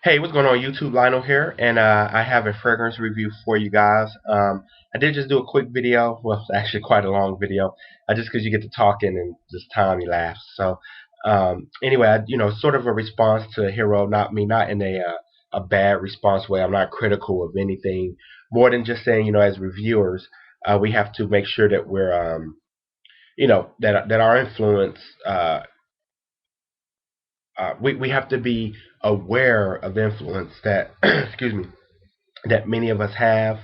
Hey, what's going on YouTube? Lionel here, and I have a fragrance review for you guys. I did just do a quick video, well, actually quite a long video, just because you get to talking and just time elapsed. So, anyway, sort of a response to Hero, not in a bad response way. I'm not critical of anything, more than just saying, as reviewers, we have to make sure that we're, that our influence, we have to be aware of influence that, excuse me, that many of us have.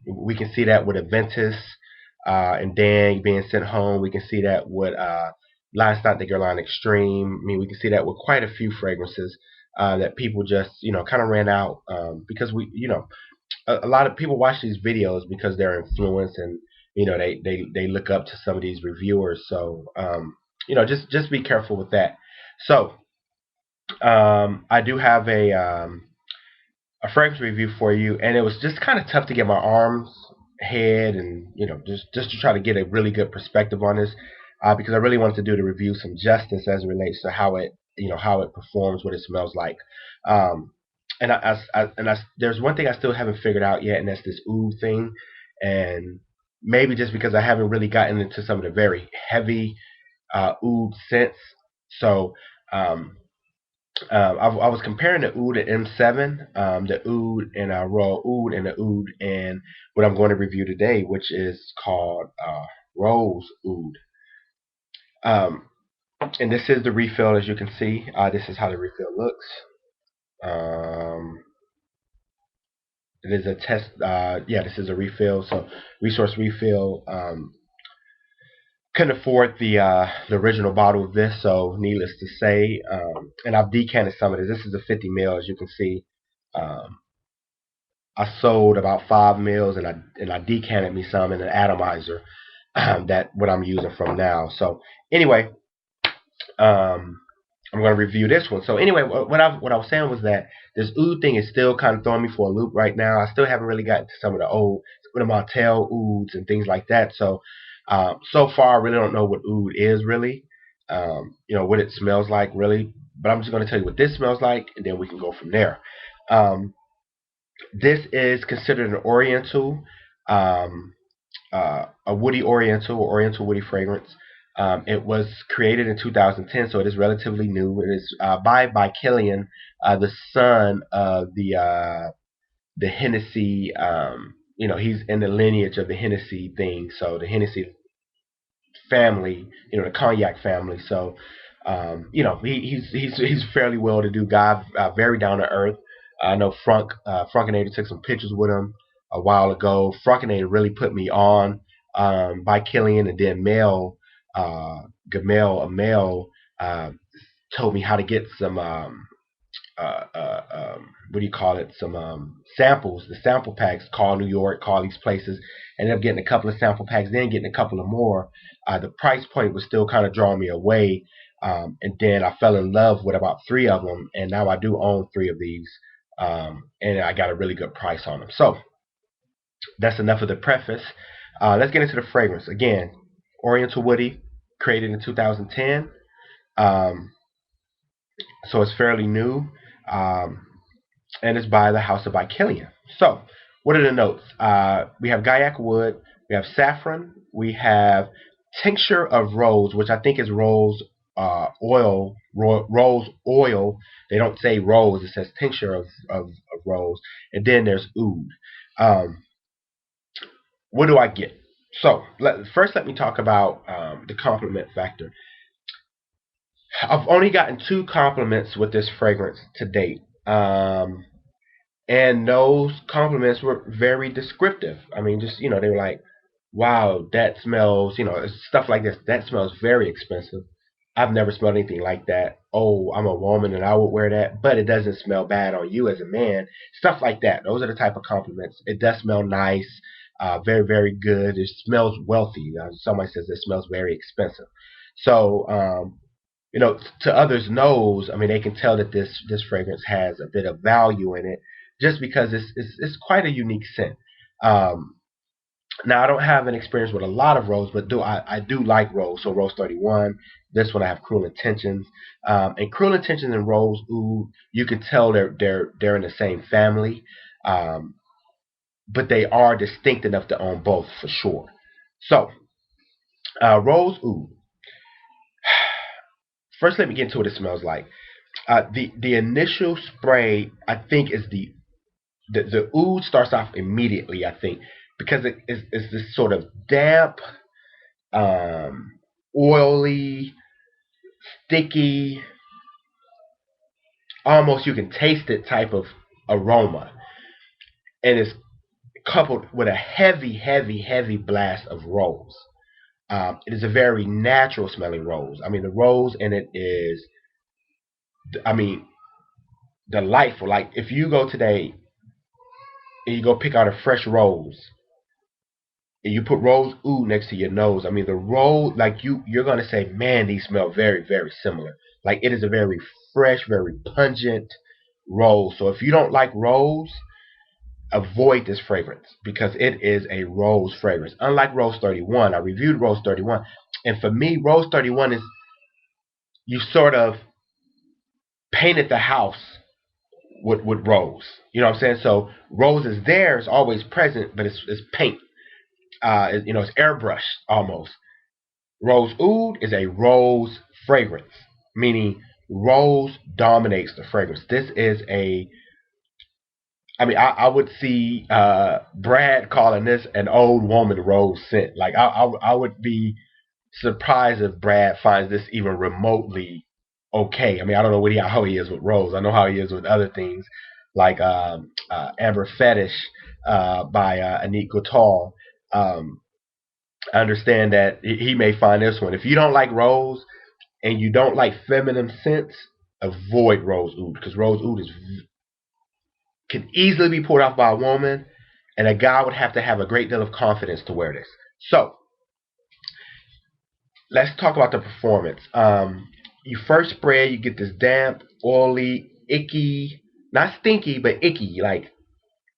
We can see that with Aventus and Dan being sent home. We can see that with Last Not the Line Extreme. I mean, we can see that with quite a few fragrances that people just, kind of ran out because a lot of people watch these videos because they're influenced and, they look up to some of these reviewers. So, just be careful with that. So, I do have a fragrance review for you, and it was just kind of tough to get my arms, head, and just to try to get a really good perspective on this, because I really wanted to do the review some justice as it relates to how it how it performs, what it smells like. Um, there's one thing I still haven't figured out yet, and that's this oud thing, and maybe just because I haven't really gotten into some of the very heavy oud scents, so. I was comparing the Oud and M7, the Oud and Raw Oud, and the Oud and what I'm going to review today, which is called Rose Oud. Um, and this is the refill, as you can see. This is how the refill looks. Um, it is a test. Yeah, this is a refill. So resource refill. Couldn't afford the original bottle of this, so needless to say, and I've decanted some of this. This is a 50 ml, as you can see. Um, I sold about 5 mils, and I decanted me some in an atomizer. That what I'm using from now. So anyway, um, I'm going to review this one. So anyway, what I was saying was that this oud thing is still kind of throwing me for a loop right now. I still haven't really gotten to some of the Martell ouds and things like that. So so far, I really don't know what oud is really. What it smells like really. But I'm just going to tell you what this smells like, and then we can go from there. Um, this is considered an Oriental, um, a woody Oriental woody fragrance. It was created in 2010, so it is relatively new. It is by Killian, the son of the Hennessy. He's in the lineage of the Hennessy thing. So the Hennessy family, the cognac family. So, he's fairly well-to-do guy, very down to earth. I know Frunkinator took some pictures with him a while ago. Frunkinator really put me on by Killian, and then Gamel, uh, told me how to get some what do you call it? Some samples, the sample packs. Call New York, call these places. Ended up getting a couple of sample packs, then getting a couple of more. The price point was still kind of drawing me away, and then I fell in love with about three of them, and now I do own three of these, and I got a really good price on them. So that's enough of the preface. Let's get into the fragrance. Again, Oriental Woody, created in 2010. Um, so it's fairly new. Um, and it's by the House of by Kilian. So, what are the notes? We have Gaiac wood, we have saffron, we have tincture of rose, which I think is rose rose oil. They don't say rose; it says tincture of rose. And then there's oud. Um, what do I get? So, first let me talk about the compliment factor. I've only gotten two compliments with this fragrance to date. And those compliments were very descriptive. I mean, just they were like, "Wow, that smells," stuff like this. That smells very expensive. I've never smelled anything like that. Oh, I'm a woman and I would wear that, but it doesn't smell bad on you as a man. Stuff like that. Those are the type of compliments. It does smell nice, very, very good. It smells wealthy. Somebody says it smells very expensive. So, to others' nose, I mean, they can tell that this fragrance has a bit of value in it, just because it's quite a unique scent. Um, Now I don't have an experience with a lot of rose, but I do like rose. So Rose 31, This one I have Cruel Intentions. And Cruel Intentions and Rose Oud, you can tell they're in the same family, um, but they are distinct enough to own both for sure. So Rose Oud. First, let me get into what it smells like. The initial spray, I think, is the oud starts off immediately. I think because it's this sort of damp, um, oily, sticky, almost you can taste it type of aroma, and it's coupled with a heavy, heavy, heavy blast of rose. It is a very natural smelling rose. I mean, the rose in it is, I mean, delightful. Like if you go today and you go pick out a fresh rose and you put rose oud next to your nose, I mean the rose, like you're gonna say, man, these smell very, very similar. Like it is a very fresh, very pungent rose. So if you don't like rose, avoid this fragrance because it is a rose fragrance. Unlike Rose 31, I reviewed Rose 31, and for me, Rose 31 is, you sort of painted the house with rose. You know what I'm saying? So rose is there, it's always present, but it's paint. It's airbrushed almost. Rose oud is a rose fragrance, meaning rose dominates the fragrance. This is a, I mean, I would see Brad calling this an old woman rose scent. Like I would be surprised if Brad finds this even remotely okay. I mean, I don't know how he is with rose. I know how he is with other things, like Amber Fetish by Anik Goutal. Um, I understand that he may find this one. If you don't like rose and you don't like feminine scents, avoid rose oud because rose oud can easily be pulled off by a woman, and a guy would have to have a great deal of confidence to wear this. So let's talk about the performance. You first spray, you get this damp, oily, icky, not stinky, but icky, like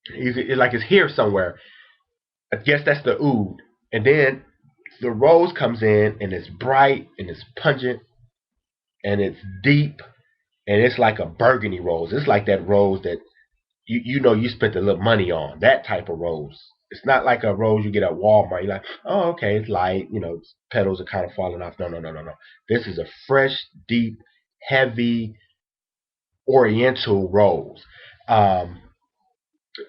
it's here somewhere. I guess that's the oud, and then the rose comes in, and it's bright, and it's pungent, and it's deep, and it's like a burgundy rose. It's like that rose that you spent a little money on, that type of rose. It's not like a rose you get at Walmart. You're like, oh, okay, it's light. Petals are kind of falling off. No, no, no, no, no. This is a fresh, deep, heavy, oriental rose. Um,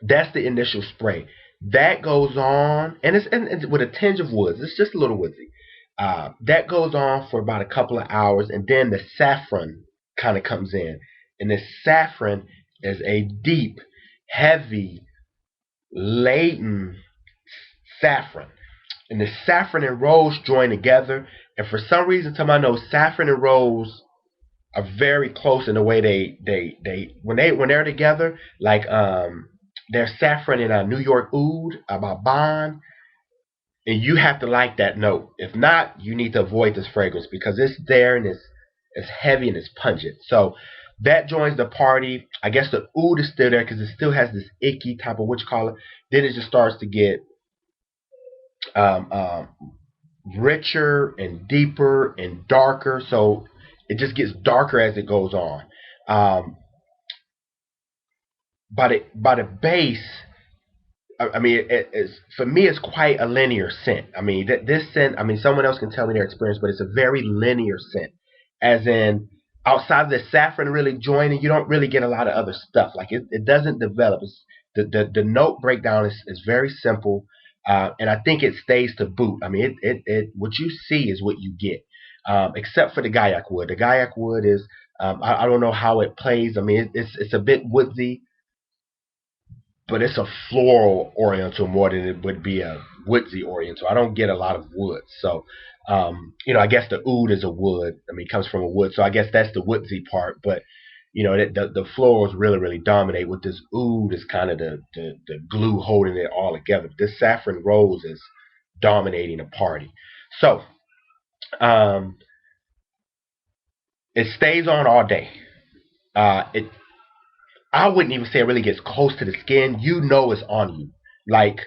that's the initial spray. That goes on, and it's with a tinge of woods. It's just a little woodsy. That goes on for about a couple of hours, and then the saffron kind of comes in, and the saffron is a deep, heavy, laden saffron. And the saffron and rose join together. And for some reason, to my nose, saffron and rose are very close in the way they when they're together. Like there's saffron in New York Oud by Bond, and you have to like that note. If not, you need to avoid this fragrance because it's there and it's heavy and it's pungent. So that joins the party. I guess the oud is still there because it still has this icky type of witch-collar. Then it just starts to get um, um, richer and deeper and darker. So it just gets darker as it goes on. Um, by the base, I mean, for me, it's quite a linear scent. I mean, this scent, I mean, someone else can tell me their experience, but it's a very linear scent. As in, outside of the saffron really joining, you don't really get a lot of other stuff. Like, it doesn't develop. The note breakdown is very simple, and I think it stays to boot. I mean, what you see is what you get, except for the Gaiac wood. The Gaiac wood is, I don't know how it plays. I mean, it's a bit woodsy, but it's a floral oriental more than it would be a woodsy oriental. I don't get a lot of wood, so I guess the oud is a wood. I mean, it comes from a wood, so I guess that's the woodsy part. But the florals really, really dominate. With this oud is kind of the glue holding it all together. This saffron rose is dominating the party. So it stays on all day. It I wouldn't even say it really gets close to the skin. You know it's on you. Like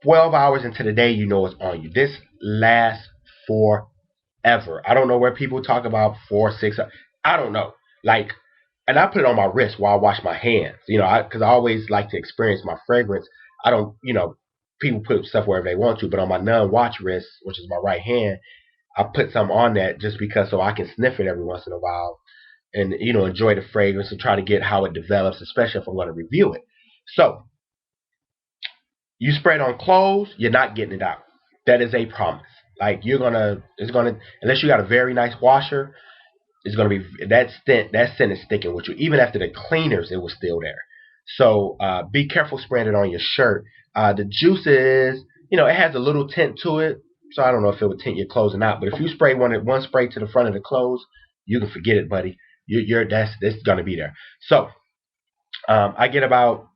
12 hours into the day, you know it's on you. This lasts forever. ever. I don't know where people talk about 4, 6. I don't know. Like, and I put it on my wrist while I wash my hands. You know, because I always like to experience my fragrance. I don't, you know, people put stuff wherever they want to, but on my non-watch wrist, which is my right hand, I put some on that just because so I can sniff it every once in a while and enjoy the fragrance and try to get how it develops, especially if I'm going to review it. So you spread on clothes, you're not getting it out. That is a promise. Like it's gonna unless you got a very nice washer, it's gonna be that scent is sticking with you. Even after the cleaners, it was still there. So be careful spraying it on your shirt. The juice is, it has a little tint to it, so I don't know if it would tint your clothes or not. But if you spray one spray to the front of the clothes, you can forget it, buddy. That's gonna be there. So I get about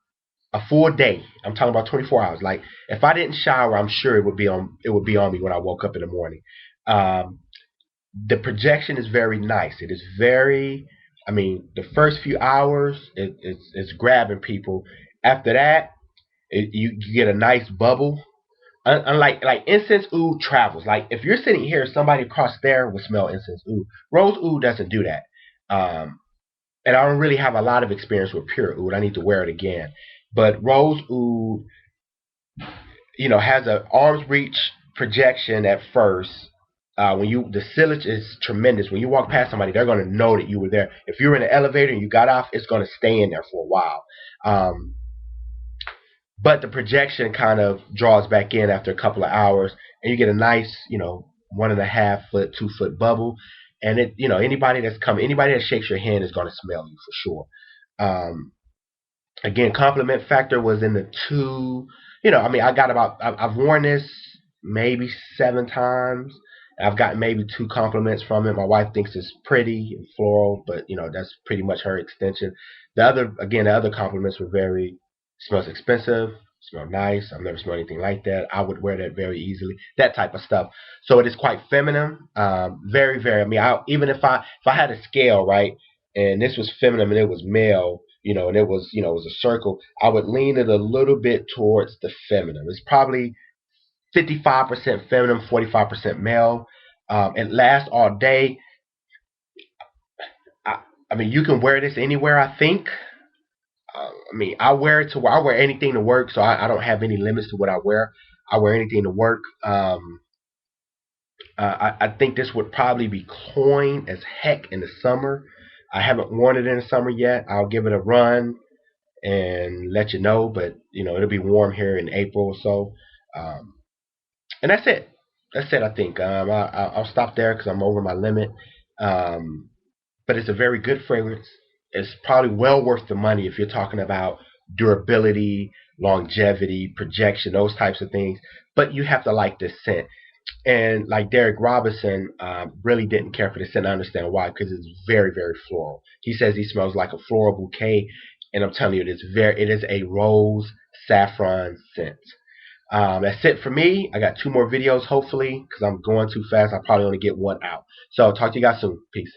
a full day. I'm talking about 24 hours. Like if I didn't shower, I'm sure it would be on me when I woke up in the morning. Um, the projection is very nice. It is very. I mean, the first few hours it's grabbing people. After that, you get a nice bubble. Unlike like incense oud travels. Like if you're sitting here, somebody across there will smell incense oud. Rose oud doesn't do that. And I don't really have a lot of experience with pure oud. I need to wear it again. But rose oud, has an arm's reach projection at first. The sillage is tremendous. When you walk past somebody, they're going to know that you were there. If you're in an elevator and you got off, it's going to stay in there for a while. But the projection kind of draws back in after a couple of hours, and you get a nice, 1.5 foot, 2 foot bubble. And anybody that shakes your hand is going to smell you for sure. Again, compliment factor was in the two. I mean, I've worn this maybe 7 times. I've gotten maybe 2 compliments from it. My wife thinks it's pretty and floral, but that's pretty much her extension. The other compliments were very smells expensive, smell nice. I've never smelled anything like that. I would wear that very easily. That type of stuff. So it is quite feminine. Very, very. I mean, even if I had a scale, right, and this was feminine and it was male, and it was a circle, I would lean it a little bit towards the feminine. It's probably 55% feminine, 45% male. It lasts all day. I mean, you can wear this anywhere, I think. I mean, I wear it to where I wear anything to work, so I don't have any limits to what I wear. I wear anything to work. I think this would probably be cloying as heck in the summer. I haven't worn it in the summer yet. I'll give it a run and let you know, but it'll be warm here in April or so. Um, and that's it. That's it. I think I'll stop there because I'm over my limit. Um, but it's a very good fragrance. It's probably well worth the money if you're talking about durability, longevity, projection, those types of things. But you have to like this scent. And like Derek Robinson really didn't care for the scent. I understand why, because it's very, very floral. He says he smells like a floral bouquet, and I'm telling you, it is a rose saffron scent. That's it for me. I got 2 more videos, hopefully, because I'm going too fast. I'll probably only get one out. So talk to you guys soon. Peace.